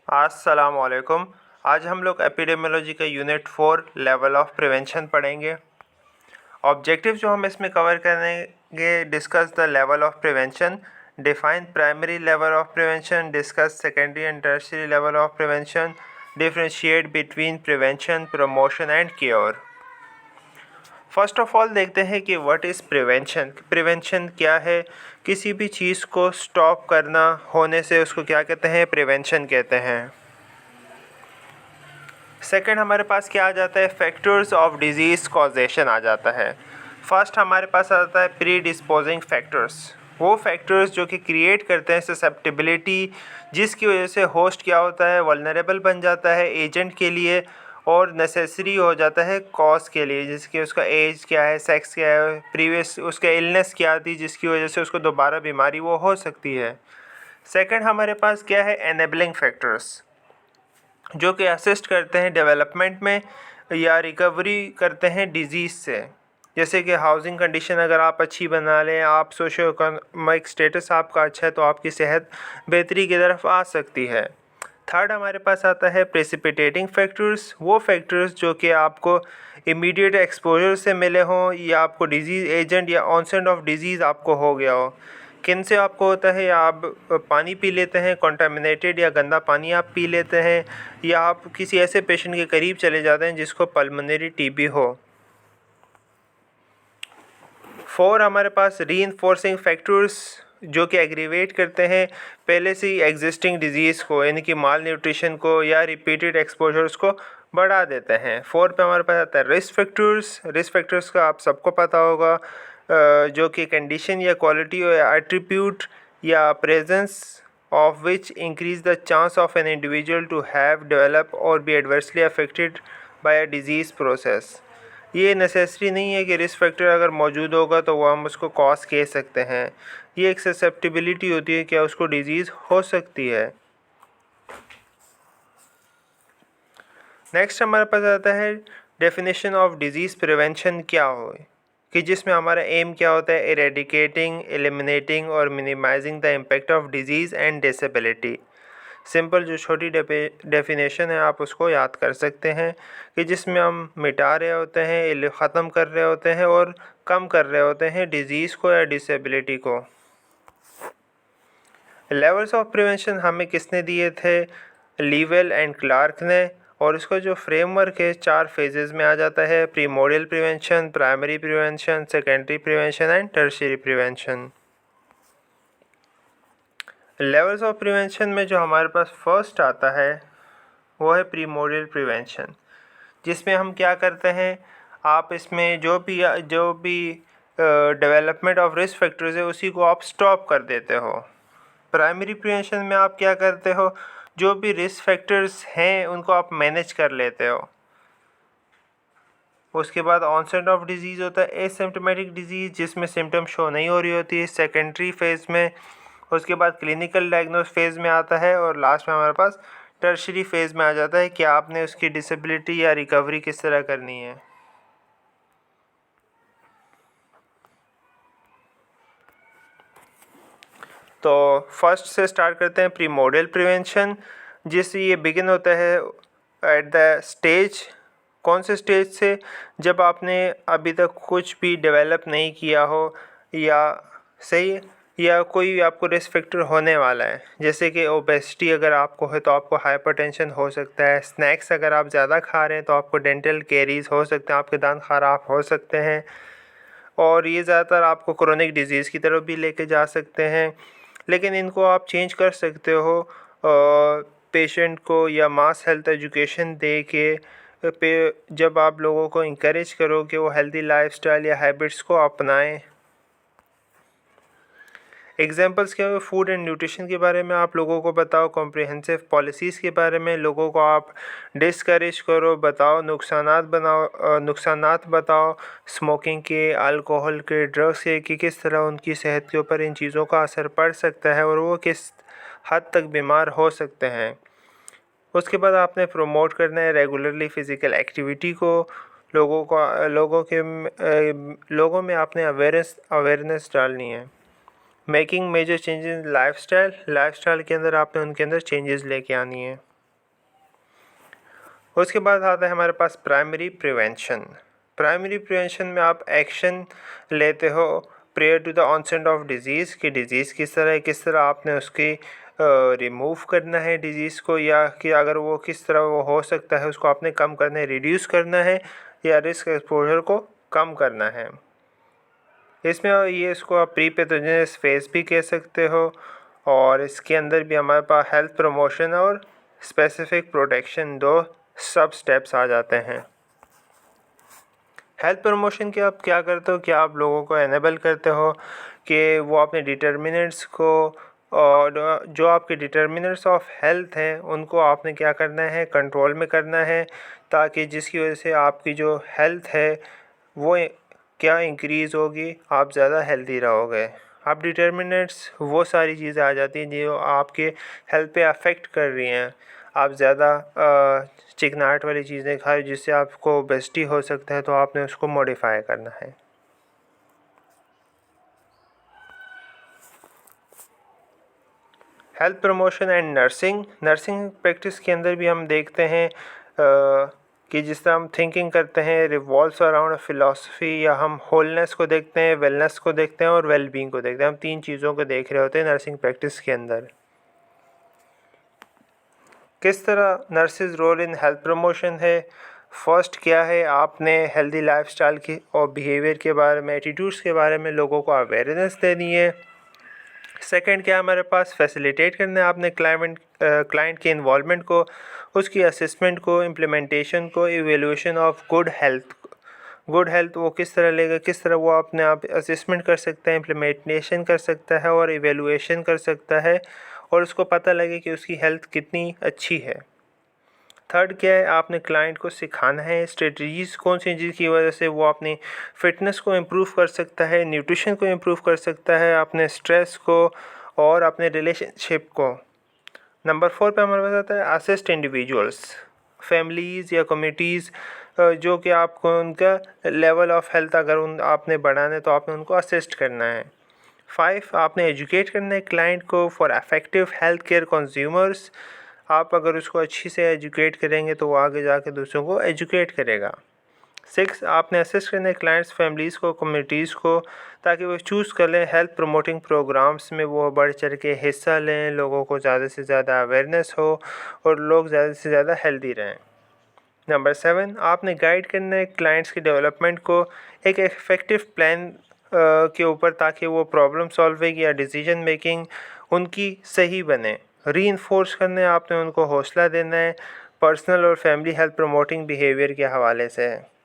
अस्सलाम वालेकुम। आज हम लोग एपिडेमियोलॉजी का यूनिट 4 लेवल ऑफ प्रिवेंशन पढ़ेंगे। ऑब्जेक्टिव जो हम इसमें कवर करेंगे, discuss the level of prevention, define primary level of prevention, discuss secondary and tertiary level of prevention, differentiate between prevention, promotion and cure. First of all देखते हैं कि what is prevention. Prevention क्या है? किसी भी चीज़ को stop करना होने से उसको क्या कहते हैं? प्रिवेंशन कहते हैं। सेकंड हमारे पास क्या आ जाता है? फैक्टर्स ऑफ डिजीज़ कॉजेशन आ जाता है। फर्स्ट हमारे पास आ जाता है प्री डिस्पोजिंग फैक्टर्स। वो फैक्टर्स जो कि क्रिएट करते हैं ससेप्टिबिलिटी, जिसकी वजह से होस्ट क्या होता है? वल्नरेबल बन जाता है एजेंट के लिए और नेसेसरी हो जाता है कॉज के लिए, जिसकी उसका एज क्या है, सेक्स क्या है, प्रीवियस उसका इलनेस क्या थी, जिसकी वजह से उसको दोबारा बीमारी वो हो सकती है। सेकंड हमारे पास क्या है? एनेबलिंग फैक्टर्स, जो कि असिस्ट करते हैं डेवलपमेंट में या रिकवरी करते हैं डिजीज़ से। जैसे कि हाउसिंग कंडीशन अगर आप अच्छी बना लें, आप सोशो इकोनॉमिक स्टेटस आपका अच्छा है, तो आपकी सेहत बेहतरी की तरफ आ सकती है। थर्ड हमारे पास आता है प्रेसिपिटेटिंग फैक्टर्स। वो फैक्टर्स जो कि आपको इमीडिएट एक्सपोजर से मिले हों या आपको डिजीज़ एजेंट या ऑनसेट ऑफ डिजीज़ आपको हो गया हो। किन से आपको होता है? या आप पानी पी लेते हैं कंटामिनेटेड या गंदा पानी आप पी लेते हैं, या आप किसी ऐसे पेशेंट के करीब चले जाते हैं जिसको पल्मोनरी टीबी हो। फोर हमारे पास रीइंफोर्सिंग फैक्टर्स, जो कि एग्रीवेट करते हैं पहले से ही एग्जिस्टिंग डिजीज़ को, यानी कि माल न्यूट्रिशन को या रिपीटेड एक्सपोजर्स को बढ़ा देते हैं। फोर पे हमारे पास आता है रिस्क फैक्टर्स। रिस्क फैक्टर्स का आप सबको पता होगा, जो कि कंडीशन या क्वालिटी या एट्रीब्यूट या presence of which increase the chance of an individual to have develop or be adversely affected by a disease process। ये नेसेसरी नहीं है कि रिस्क फैक्टर अगर मौजूद होगा तो वो हम उसको कॉज कह सकते हैं। ये एक ससेप्टिबिलिटी होती है, क्या उसको डिजीज़ हो सकती है। नेक्स्ट हमारे पास आता है डेफिनेशन ऑफ डिजीज़ प्रिवेंशन क्या हो, कि जिसमें हमारा एम क्या होता है? इरेडिकेटिंग, एलिमिनेटिंग और minimising the impact of disease and disability. Simple जो छोटी डेफिनेशन है आप उसको याद कर सकते हैं, कि जिसमें हम मिटा रहे होते हैं, ख़त्म कर रहे होते हैं और कम कर रहे होते हैं डिजीज़ को या डिसेबिलिटी को। लेवल्स ऑफ प्रिवेंशन हमें किसने दिए थे? लीवेल एंड क्लार्क ने। और इसका जो फ्रेमवर्क है 4 फेजेस में आ जाता है: primordial prevention, primary prevention, secondary prevention and tertiary prevention. Levels of prevention में जो हमारे पास फर्स्ट आता है वो है प्रीमोडियल प्रिवेंशन, जिसमें हम क्या करते हैं? आप इसमें जो भी डेवलपमेंट ऑफ रिस्क फैक्टर्स है उसी को आप स्टॉप कर देते हो। प्राइमरी प्रिवेंशन में आप क्या करते हो? जो भी रिस्क फैक्टर्स हैं उनको आप मैनेज कर लेते हो। उसके बाद ऑनसेट ऑफ डिजीज़ होता है एसिम्प्टोमेटिक डिजीज़, जिसमें सिम्टम शो नहीं हो रही होती है सेकेंडरी फेज़ में। उसके बाद क्लिनिकल डायग्नोस फेज़ में आता है और लास्ट में हमारे पास टर्शियरी फेज़ में आ जाता है कि आपने उसकी डिसेबिलिटी या रिकवरी किस तरह करनी है। तो फर्स्ट से स्टार्ट करते हैं प्रीमोडियल प्रिवेंशन, जिससे ये बिगिन होता है एट द स्टेज। कौन से स्टेज से? जब आपने अभी तक कुछ भी डेवलप नहीं किया हो या सही, या कोई आपको रिस्क फैक्टर होने वाला है, जैसे कि ओबेसिटी अगर आपको है तो आपको हाइपरटेंशन हो सकता है। स्नैक्स अगर आप ज़्यादा खा रहे हैं तो आपको डेंटल कैरीज हो सकते हैं, आपके दांत ख़राब हो सकते हैं, और ये ज़्यादातर आपको क्रोनिक डिजीज़ की तरफ भी लेके जा सकते हैं। लेकिन इनको आप चेंज कर सकते हो पेशेंट को या मास हेल्थ एजुकेशन दे के पे, जब आप लोगों को इंकरेज करो कि वो हेल्दी लाइफस्टाइल या हैबिट्स को अपनाएं। एग्जांपल्स क्या है? फूड एंड न्यूट्रिशन के बारे में आप लोगों को बताओ, कॉम्प्रिहेंसिव पॉलिसीज़ के बारे में लोगों को आप डिस्करेज करो, बताओ नुकसानात बताओ स्मोकिंग के, अल्कोहल के, ड्रग्स के, कि किस तरह उनकी सेहत के ऊपर इन चीज़ों का असर पड़ सकता है और वो किस हद तक बीमार हो सकते हैं। उसके बाद आपने प्रमोट करना है रेगुलरली फ़िज़िकल एक्टिविटी को, लोगों में आपने अवेयरनेस डालनी है। Making major changes in lifestyle के अंदर आपने उनके अंदर चेंजेस लेके आनी है। उसके बाद आता है हमारे पास प्राइमरी प्रिवेंशन। प्राइमरी प्रिवेंशन में आप एक्शन लेते हो prior to the onset of disease, कि डिजीज़ किस तरह आपने उसकी रिमूव करना है डिजीज़ को, या कि अगर वो किस तरह वो हो सकता है उसको आपने कम करना है, रिड्यूस करना है, या रिस्क एक्सपोजर को कम करना है। इसमें ये इसको आप प्री पैथोजेनस फेज भी कह सकते हो। और इसके अंदर भी हमारे पास हेल्थ प्रमोशन और स्पेसिफिक प्रोटेक्शन दो सब स्टेप्स आ जाते हैं। हेल्थ प्रमोशन के आप क्या करते हो कि आप लोगों को एनेबल करते हो कि वो अपने डिटर्मिनेंट्स को, और जो आपके डिटर्मिनेंट्स ऑफ हेल्थ हैं उनको आपने क्या करना है, कंट्रोल में करना है, ताकि जिसकी वजह से आपकी जो हेल्थ है वो क्या इंक्रीज़ होगी, आप ज़्यादा हेल्दी रहोगे। आप डिटर्मिनेंट्स वो सारी चीज़ें आ जाती हैं जो आपके हेल्थ पे अफेक्ट कर रही हैं। आप ज़्यादा चिकनाहट वाली चीज़ें खाए जिससे आपको ओबेसिटी हो सकता है, तो आपने उसको मॉडिफाई करना है। Health promotion and nursing practice के अंदर भी हम देखते हैं कि जिस तरह हम थिंकिंग करते हैं रिवॉल्व्स अराउंड फिलॉसफी, या हम होलनेस को देखते हैं, वेलनेस को देखते हैं और वेलबींग को देखते हैं। हम तीन चीज़ों को देख रहे होते हैं नर्सिंग प्रैक्टिस के अंदर। किस तरह nurses role in health promotion है। फर्स्ट क्या है, आपने हेल्दी लाइफस्टाइल की और बिहेवियर के बारे में, एटीट्यूड्स के बारे में लोगों को अवेयरनेस देनी है। सेकंड क्या हमारे पास फैसिलिटेट करना है आपने क्लाइंट के इन्वॉल्वमेंट को, उसकी असेसमेंट को, इम्प्लीमेंटेशन को, इवेल्यूएशन ऑफ गुड हेल्थ वो किस तरह लेगा, किस तरह वो अपने आप असेसमेंट कर सकता है, इम्प्लीमेंटेशन कर सकता है और इवेल्यूएशन कर सकता है, और उसको पता लगे कि उसकी हेल्थ कितनी अच्छी है। थर्ड क्या है, आपने क्लाइंट को सिखाना है स्ट्रेटजीज़ कौन सी जिसकी वजह से वो अपनी फ़िटनेस को इम्प्रूव कर सकता है, न्यूट्रिशन को इम्प्रूव कर सकता है, अपने स्ट्रेस को और अपने रिलेशनशिप को। नंबर 4 पे हमारे पास आता है असिस्ट इंडिविजुअल्स, फैमिलीज़ या कम्युनिटीज़ जो कि आपको उनका लेवल ऑफ हेल्थ अगर उन आपने बढ़ाना है तो आपने उनको असिस्ट करना है। 5 आपने एजुकेट करना है क्लाइंट को for effective health care consumers. आप अगर उसको अच्छी से एजुकेट करेंगे तो वो आगे जाके दूसरों को एजुकेट करेगा। 6 आपने असिस्ट करना है क्लाइंट्स, फैमिलीज़ को, कम्युनिटीज़ को, ताकि वो चूज़ कर लें हेल्थ प्रमोटिंग प्रोग्राम्स में, वो बढ़ चढ़ के हिस्सा लें, लोगों को ज़्यादा से ज़्यादा अवेयरनेस हो और लोग ज़्यादा से ज़्यादा हेल्दी रहें। नंबर 7 आपने गाइड करना है क्लाइंट्स की डेवलपमेंट को एक इफेक्टिव प्लान के ऊपर, ताकि वो प्रॉब्लम सॉल्विंग या डिसीजन मेकिंग उनकी सही बने। रीइंफोर्स करना है आपने उनको, हौसला देना है पर्सनल और फैमिली हेल्थ प्रमोटिंग बिहेवियर के हवाले से।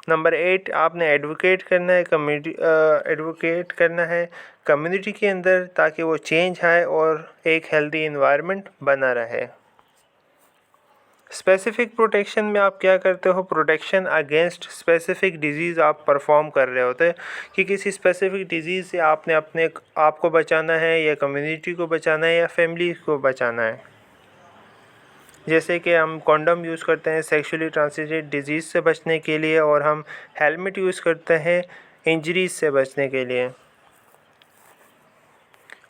नंबर 8 आपने एडवोकेट करना है कम्युनिटी के अंदर, ताकि वो चेंज आए और एक हेल्दी इन्वायरमेंट बना रहे। स्पेसिफिक प्रोटेक्शन में आप क्या करते हो, प्रोटेक्शन अगेंस्ट स्पेसिफिक डिजीज़ आप परफॉर्म कर रहे होते हैं कि किसी स्पेसिफिक डिजीज़ से आपने अपने आप को बचाना है, या कम्युनिटी को बचाना है, या फैमिली को बचाना है। जैसे कि हम कॉन्डम यूज़ करते हैं सेक्सुअली ट्रांसमिटेड डिजीज़ से बचने के लिए, और हम हेलमेट यूज़ करते हैं इंजरीज से बचने के लिए।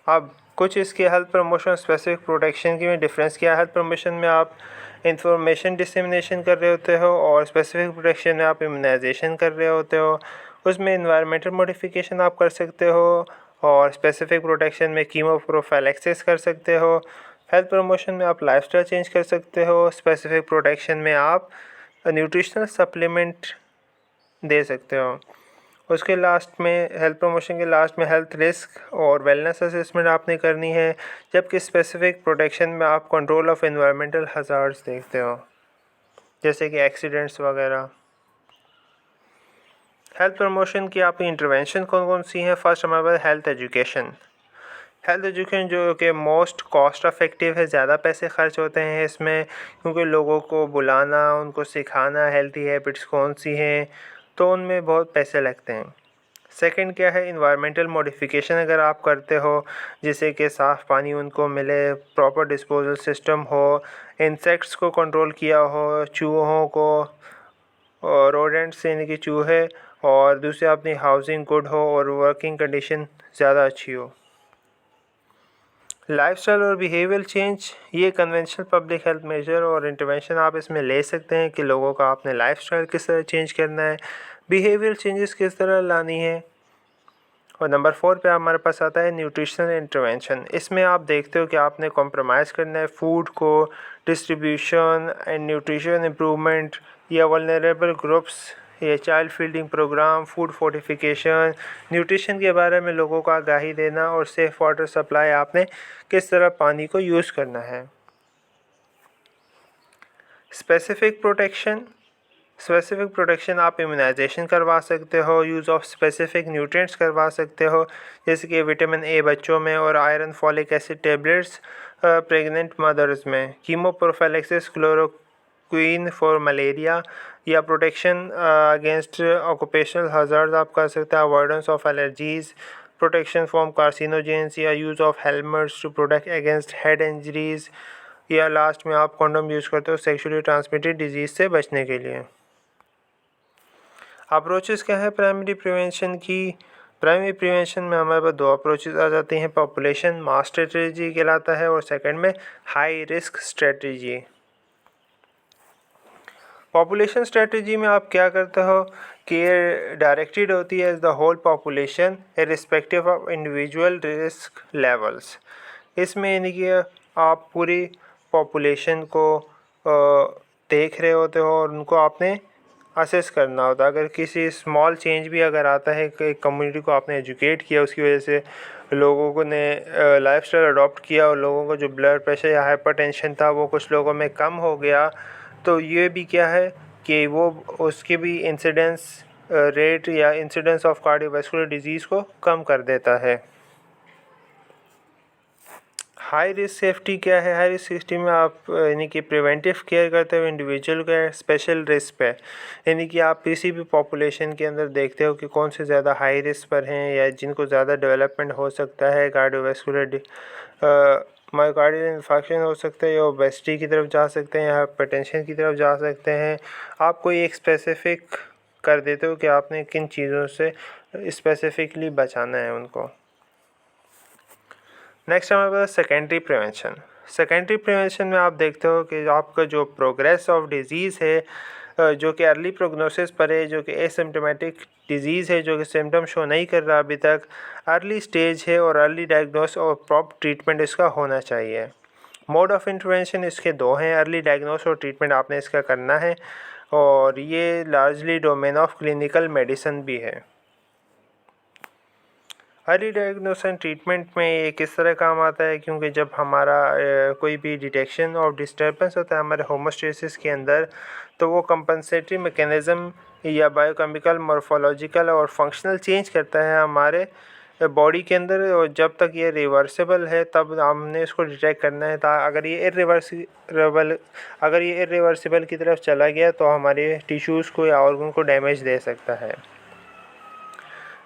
अब कुछ इसके हेल्थ प्रमोशन स्पेसिफिक प्रोटेक्शन की में डिफरेंस क्या है। हेल्थ प्रमोशन में आप इंफॉर्मेशन डिसेमिनेशन कर रहे होते हो, और स्पेसिफिक प्रोटेक्शन में आप इम्यूनाइजेशन कर रहे होते हो। उसमें इन्वायरमेंटल मॉडिफिकेशन आप कर सकते हो, और स्पेसिफिक प्रोटेक्शन में कीमो प्रोफाइलैक्सिस कर सकते हो। हेल्थ प्रमोशन में आप लाइफस्टाइल चेंज कर सकते हो। स्पेसिफिक प्रोटेक्शन में आप न्यूट्रिशनल सप्लीमेंट दे सकते हो। उसके लास्ट में हेल्थ प्रमोशन के लास्ट में हेल्थ रिस्क और वेलनेस असेसमेंट आपने करनी है, जबकि स्पेसिफिक प्रोटेक्शन में आप कंट्रोल ऑफ एनवायरमेंटल हज़ार्ड्स देखते हो, जैसे कि एक्सीडेंट्स वगैरह। हेल्थ प्रमोशन की आपकी इंटरवेंशन कौन कौन सी हैं। फर्स्ट हमारे पास हेल्थ एजुकेशन जो कि मोस्ट कॉस्ट इफेक्टिव है, ज़्यादा पैसे खर्च होते हैं इसमें, क्योंकि लोगों को बुलाना, उनको सिखाना हेल्थी हैबिट्स कौन सी हैं, तो उनमें बहुत पैसे लगते हैं। सेकंड क्या है, इन्वायरमेंटल मॉडिफिकेशन अगर आप करते हो, जैसे कि साफ़ पानी उनको मिले, प्रॉपर डिस्पोजल सिस्टम हो, इंसेक्ट्स को कंट्रोल किया हो, चूहों को, और रोडेंट्स यानी कि चूहे, और दूसरे अपनी हाउसिंग गुड हो और वर्किंग कंडीशन ज़्यादा अच्छी हो। लाइफस्टाइल और बिहेवियर चेंज, ये कन्वेंशनल पब्लिक हेल्थ मेजर और इंटरवेंशन आप इसमें ले सकते हैं कि लोगों का आपने लाइफस्टाइल किस तरह चेंज करना है, बिहेवियर चेंजेस किस तरह लानी है। और नंबर 4 पे हमारे पास आता है न्यूट्रिशनल इंटरवेंशन। इसमें आप देखते हो कि आपने कॉम्प्रोमाइज़ करना है फूड को, डिस्ट्रीब्यूशन एंड न्यूट्रिशन इम्प्रूवमेंट, या वल्नरेबल ग्रुप्स, या child feeding programme, food fortification, nutrition के बारे में लोगों को आगाही देना, और सेफ़ वाटर सप्लाई आपने किस तरह पानी को यूज़ करना है। स्पेसिफिक प्रोटेक्शन आप इम्यूनाइजेशन करवा सकते हो, यूज़ ऑफ स्पेसिफिक न्यूट्रिएंट्स करवा सकते हो, जैसे कि विटामिन ए बच्चों में और iron folic acid tablets pregnant mothers में, chemo prophylaxis, chloroquine for malaria, या प्रोटेक्शन अगेंस्ट ऑक्यूपेशनल हजार्ड आप कर सकते हैं, avoidance of allergies, protection from carcinogens, या use of helmets to protect against head injuries, या लास्ट में आप कॉन्डोम यूज़ करते हो सेक्सुअली ट्रांसमिटेड डिजीज़ से बचने के लिए। अप्रोचेस क्या है प्राइमरी प्रिवेंशन की? प्राइमरी प्रिवेंशन में हमारे पास 2 अप्रोचेस आ जाती हैं। पॉपुलेशन मास स्ट्रेटजी कहलाता है, और सेकंड में high risk strategy. Population strategy में आप क्या करते हो कि ये डायरेक्टेड होती है as the whole population irrespective of individual risk levels. इसमें यानी कि आप पूरी पॉपुलेशन को देख रहे होते हो और उनको आपने असेस करना होता है। अगर किसी स्मॉल चेंज भी अगर आता है कि कम्युनिटी को आपने एजुकेट किया, उसकी वजह से लोगों को ने लाइफस्टाइल अडॉप्ट किया और लोगों का जो ब्लड प्रेशर या हाइपरटेंशन था वो कुछ लोगों में कम हो गया, तो ये भी क्या है कि वो उसके भी इंसिडेंस रेट या इंसिडेंस ऑफ कार्डियोवैस्कुलर डिजीज़ को कम कर देता है। हाई रिस्क सेफ्टी क्या है? हाई रिस्क सेफ्टी में आप यानी कि प्रिवेंटिव केयर करते हुए इंडिविजुअल का स्पेशल रिस्क पे, यानी कि आप किसी भी पॉपुलेशन के अंदर देखते हो कि कौन से ज़्यादा हाई रिस्क पर हैं या जिनको ज़्यादा डेवलपमेंट हो सकता है, कार्डियोवैस्कुलर मायोकार्डियल इन्फेक्शन हो सकता है, या ओबेसिटी की तरफ जा सकते हैं, या हाइपरटेंशन की तरफ जा सकते हैं। आप कोई एक स्पेसिफिक कर देते हो कि आपने किन चीज़ों से स्पेसिफिकली बचाना है उनको। नेक्स्ट हमारे पास सेकेंडरी प्रिवेंशन। सेकेंडरी प्रिवेंशन में आप देखते हो कि आपका जो प्रोग्रेस ऑफ डिज़ीज़ है, जो कि अर्ली प्रोग्नोसिस पर है, जो कि एसिम्प्टोमेटिक डिज़ीज़ है, जो कि सिम्टम शो नहीं कर रहा अभी तक, अर्ली स्टेज है और अर्ली डायग्नोस और प्रॉपर ट्रीटमेंट इसका होना चाहिए। मोड ऑफ इंटरवेंशन इसके 2 हैं, अर्ली डायग्नोस और ट्रीटमेंट आपने इसका करना है, और ये largely domain of clinical medicine भी है। अर्ली डायग्नोस एंड ट्रीटमेंट में ये किस तरह काम आता है, क्योंकि जब हमारा कोई भी डिटेक्शन और डिस्टर्बेंस होता है हमारे होमोस्टेसिस के अंदर, तो वो कंपनसेटरी मैकेनिज़्म या बायोकेमिकल, मॉर्फोलॉजिकल और फंक्शनल चेंज करता है हमारे बॉडी के अंदर, और जब तक ये रिवर्सिबल है तब हमने इसको डिटेक्ट करना है। अगर ये इरिवर्सिबल की तरफ चला गया तो हमारे टिश्यूज़ को या ऑर्गन को डैमेज दे सकता है।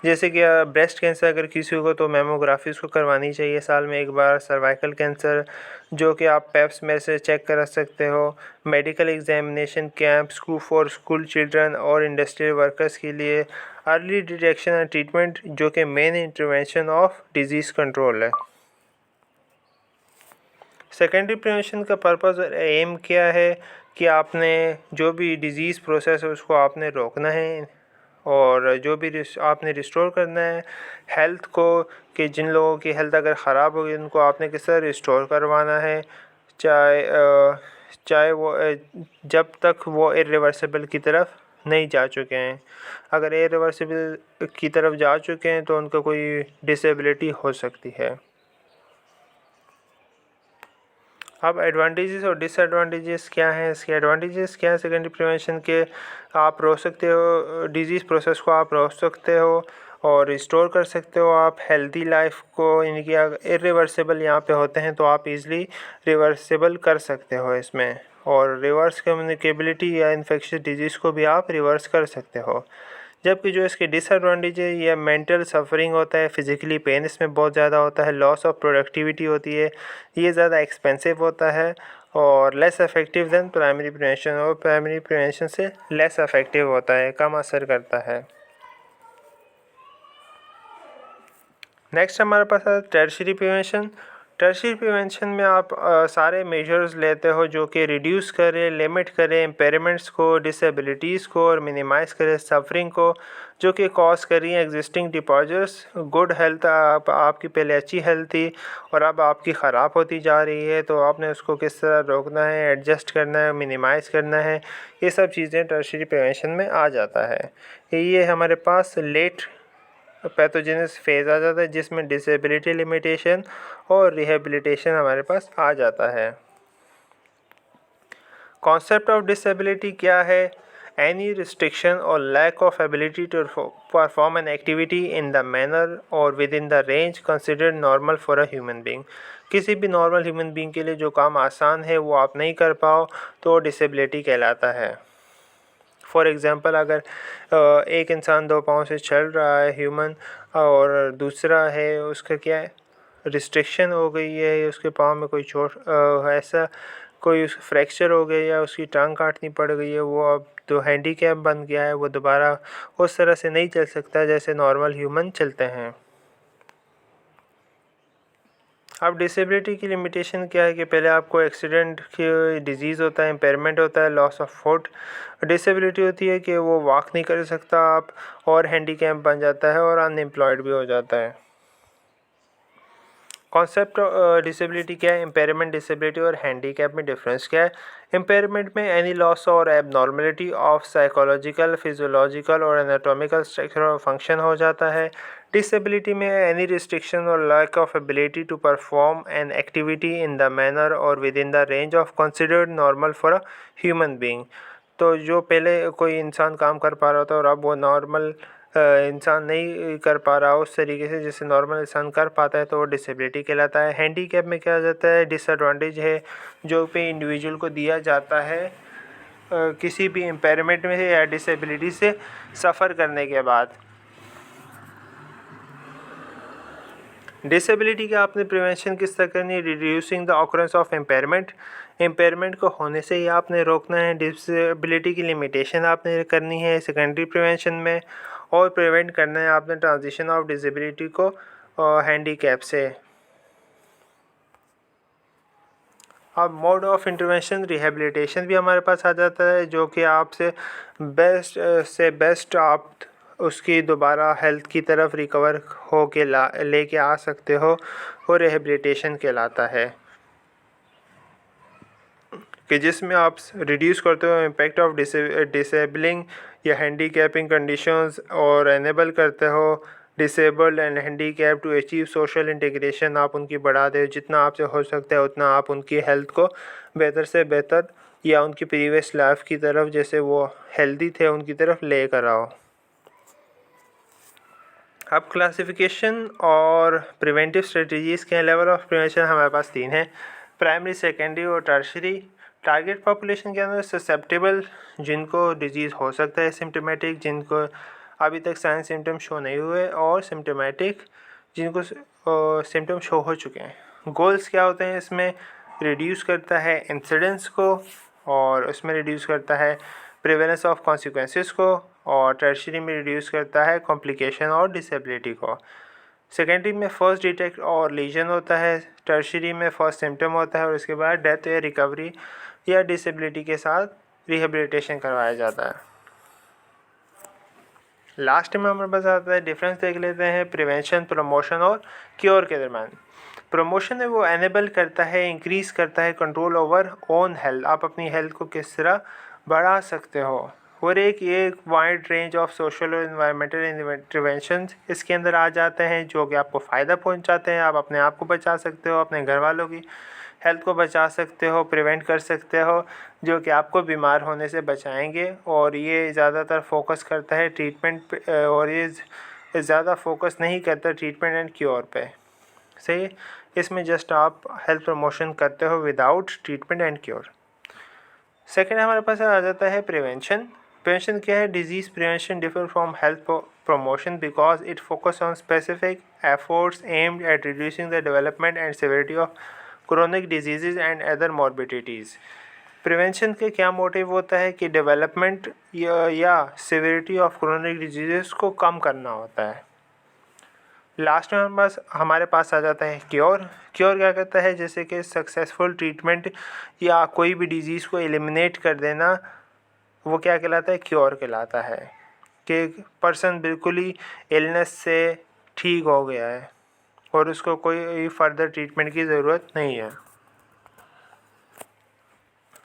जैसे कि ब्रेस्ट कैंसर अगर किसी को, तो मेमोग्राफी उसको करवानी चाहिए साल में 1 बार। सर्वाइकल कैंसर जो कि आप पेप्स में से चेक करा सकते हो। Medical examination camp for school children और इंडस्ट्रियल वर्कर्स के लिए। अर्ली डिटेक्शन एंड ट्रीटमेंट जो कि main intervention of disease control है। सेकेंडरी प्रिवेंशन का पर्पस और एम क्या है कि आपने जो भी डिज़ीज़ प्रोसेस है उसको आपने रोकना है, और जो भी आपने रिस्टोर करना है हेल्थ को, कि जिन लोगों की हेल्थ अगर ख़राब हो गई उनको आपने किस तरह रिस्टोर करवाना है, चाहे वो जब तक वो इरिवर्सिबल की तरफ नहीं जा चुके हैं। अगर इरिवर्सिबल की तरफ जा चुके हैं तो उनको कोई डिसेबिलिटी हो सकती है। अब एडवांटेजेस और डिसएडवांटेजेस क्या हैं? इसके एडवांटेजेस क्या है सेकेंडरी प्रिवेंशन के? आप रोक सकते हो डिजीज़ प्रोसेस को, आप रोक सकते हो और रिस्टोर कर सकते हो आप हेल्दी लाइफ को, यानी कि इरिवर्सिबल यहाँ पे होते हैं तो आप इजीली रिवर्सिबल कर सकते हो इसमें, और रिवर्स कम्युनिकेबिलिटी या इन्फेक्शियस डिजीज़ को भी आप रिवर्स कर सकते हो। जबकि जो इसके डिसएडवांटेज है, ये मेंटल सफरिंग होता है, फिज़िकली पेन इसमें बहुत ज़्यादा होता है, लॉस ऑफ प्रोडक्टिविटी होती है, ये ज़्यादा एक्सपेंसिव होता है और less effective than primary prevention, और प्राइमरी प्रिवेंशन से लेस इफ़ेक्टिव होता है, कम असर करता है। नेक्स्ट हमारे पास है टर्शियरी प्रिवेंशन। टर्शियरी प्रिवेंशन में आप सारे मेजर्स लेते हो जो कि रिड्यूस करें, लिमिट करें इम्पेयरमेंट्स को, डिसेबिलिटीज़ को और मिनिमाइज़ करें सफरिंग को जो कि कॉज कर रही हैं एग्जिस्टिंग डिपॉजिट्स। गुड हेल्थ, आपकी पहले अच्छी हेल्थ थी और अब आपकी ख़राब होती जा रही है, तो आपने उसको किस तरह रोकना है, एडजस्ट करना है, मिनिमाइज़ करना है, ये सब चीज़ें टर्शियरी प्रिवेंशन में आ जाता है। ये हमारे पास लेट पैथोजेनस फेज़ आ जाता है जिसमें डिसेबिलिटी लिमिटेशन और रिहेबिलिटेशन हमारे पास आ जाता है। कॉन्सेप्ट ऑफ डिसेबिलिटी क्या है? एनी रिस्ट्रिक्शन और lack of ability to perform an activity in the manner और within the range considered normal for a human being. किसी भी नॉर्मल ह्यूमन बींग के लिए जो काम आसान है वो आप नहीं कर पाओ तो डिसेबिलिटी कहलाता है। फॉर एग्ज़ाम्पल, अगर एक इंसान 2 पाँव से चल रहा है ह्यूमन, और दूसरा है उसका क्या है, रिस्ट्रिक्शन हो गई है, उसके पाँव में कोई चोट, ऐसा कोई फ्रैक्चर हो गया या उसकी टांग काटनी पड़ गई है, वो अब तो हैंडीकैप बन गया है, वो दोबारा उस तरह से नहीं चल सकता जैसे नॉर्मल ह्यूमन चलते हैं। अब डिसेबिलिटी की लिमिटेशन क्या है कि पहले आपको एक्सीडेंट की डिजीज़ होता है, इम्पेयरमेंट होता है, लॉस ऑफ फुट। डिसेबिलिटी होती है कि वो वॉक नहीं कर सकता आप, और हैंडीकैप बन जाता है और अनएम्प्लॉयड भी हो जाता है। कॉन्सेप्ट डिसेबिलिटी क्या है? इम्पेयरमेंट, डिसेबिलिटी और हैंडीकैप में डिफरेंस क्या है? इम्पेयरमेंट में एनी लॉस और एबनॉर्मलिटी ऑफ साइकोलॉजिकल, फिजियोलॉजिकल और एनाटॉमिकल स्ट्रक्चर और फंक्शन हो जाता है। डिसेबिलिटी में एनी रिस्ट्रिक्शन और lack of ability to perform an activity in the manner और within the range of considered normal for a human being. तो जो पहले कोई इंसान काम कर पा रहा था और अब वो नॉर्मल इंसान नहीं कर पा रहा उस तरीके से जैसे नॉर्मल इंसान कर पाता है, तो वो डिसेबिलिटी कहलाता है। हैंडीकैप में क्या जाता है? डिसएडवांटेज है जो पे इंडिविजुअल को दिया जाता है किसी भी इम्पेयरमेंट में या डिसेबिलिटी से सफ़र करने के बाद। डिसेबिलिटी का आपने प्रिवेंशन किस तरह करनी है? Reducing the occurrence of impairment, impairment को होने से ही आपने रोकना है। डिसेबिलिटी की लिमिटेशन आपने करनी है सेकेंडरी प्रिवेंशन में, और प्रिवेंट करना है आपने ट्रांजिशन ऑफ डिसेबिलिटी को हैंडीकैप से। अब मोड ऑफ इंटरवेंशन रिहेबिलिटेशन भी हमारे पास आ जाता है जो कि आपसे बेस्ट आप उसकी दोबारा हेल्थ की तरफ रिकवर हो के लेके आ सकते हो, वो रिहेबिलिटेशन कहलाता है कि जिसमें आप रिड्यूस करते हो इम्पैक्ट ऑफ डिसेबलिंग या हैंडीकैपिंग कंडीशंस और एनेबल करते हो disabled and handicap to achieve social integration. आप उनकी बढ़ा दे, जितना आपसे हो सकता है उतना आप उनकी हेल्थ को बेहतर से बेहतर या उनकी प्रीवियस लाइफ की तरफ जैसे वो हेल्दी थे उनकी तरफ ले कर आओ। अब क्लासिफिकेशन और प्रिवेंटिव स्ट्रेटजीज़ के लेवल ऑफ प्रिवेंशन हमारे पास 3 हैं, प्राइमरी, सेकेंडरी और टर्शियरी। टारगेट पॉपुलेशन के अंदर ससेप्टेबल, जिनको डिजीज़ हो सकता है, सिम्टोमेटिक, जिनको अभी तक साइन सिम्टम शो नहीं हुए, और सिम्टोमेटिक, जिनको सिम्टम शो हो चुके हैं। गोल्स क्या होते हैं इसमें? रिड्यूस करता है इंसिडेंस को, और उसमें रिड्यूस करता है प्रिवेलेंस ऑफ कॉन्सिक्वेंसेस को, और टर्शियरी में रिड्यूस करता है कॉम्प्लिकेशन और डिसेबिलिटी को। सेकेंडरी में फर्स्ट डिटेक्ट और लीजन होता है, टर्शियरी में फर्स्ट सिम्टम होता है और उसके बाद डेथ या रिकवरी या डिसेबिलिटी के साथ रिहेबिलिटेशन करवाया जाता है। लास्ट में हमारे पास आता है डिफरेंस देख लेते हैं प्रिवेंशन, प्रमोशन और क्योर के दरम्यान। प्रमोशन है वो एनेबल करता है, इंक्रीज़ करता है कंट्रोल ओवर ओन हेल्थ, आप अपनी हेल्थ को किस तरह बढ़ा सकते हो। और एक वाइड रेंज ऑफ सोशल और इन्वायरमेंटल इंटरवेंशन इसके अंदर आ जाते हैं जो कि आपको फ़ायदा पहुंचाते हैं। आप अपने आप को बचा सकते हो, अपने घर वालों की हेल्थ को बचा सकते हो, प्रिवेंट कर सकते हो, जो कि आपको बीमार होने से बचाएंगे। और ये ज़्यादातर फोकस करता है ट्रीटमेंट पे, और ये ज़्यादा फोकस नहीं करता ट्रीटमेंट एंड क्योर पे। सही, इसमें जस्ट आप हेल्थ प्रमोशन करते हो without treatment and cure. Second हमारे पास आ जाता है प्रिवेंशन। प्रिवेंशन क्या है? Disease prevention differ from health promotion because it focus on specific efforts aimed at reducing the development and severity of chronic disease and other morbidities. Prevention के क्या motive होता है कि डेवलपमेंट या सिविरिटी ऑफ क्रोनिक डिजीज़ को कम करना होता है, लास्ट में हमारे पास आ जाता है क्योर। क्योर क्या करता है, जैसे कि सक्सेसफुल ट्रीटमेंट या कोई भी डिजीज़ को एलिमिनेट कर देना, वो क्या कहलाता है, क्योर कहलाता है, कि पर्सन बिल्कुल ही इलनेस से ठीक हो गया है और उसको कोई फर्दर ट्रीटमेंट की ज़रूरत नहीं है।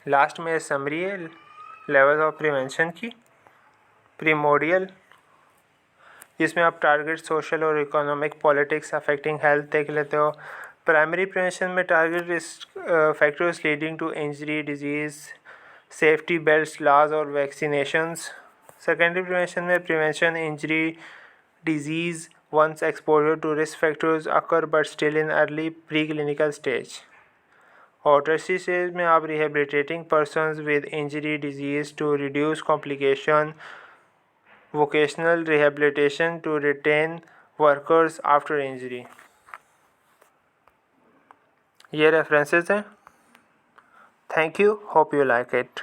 लास्ट में समरी है लेवल ऑफ प्रिवेंशन की। प्रीमोडियल, जिसमें आप टारगेट सोशल और इकोनॉमिक पॉलिटिक्स अफेक्टिंग हेल्थ देख लेते हो। प्राइमरी प्रिवेंशन में target risk factors leading to injury, disease, safety belts, laws और वैक्सीनेशंस। सेकेंडरी प्रिवेंशन में prevention injury, disease once exposure to risk factors occur but still in early preclinical stage. और tertiary stage में आप rehabilitating persons with injury, disease to reduce complication, vocational rehabilitation to retain workers after injury. ये references हैं। Thank you, hope you like it.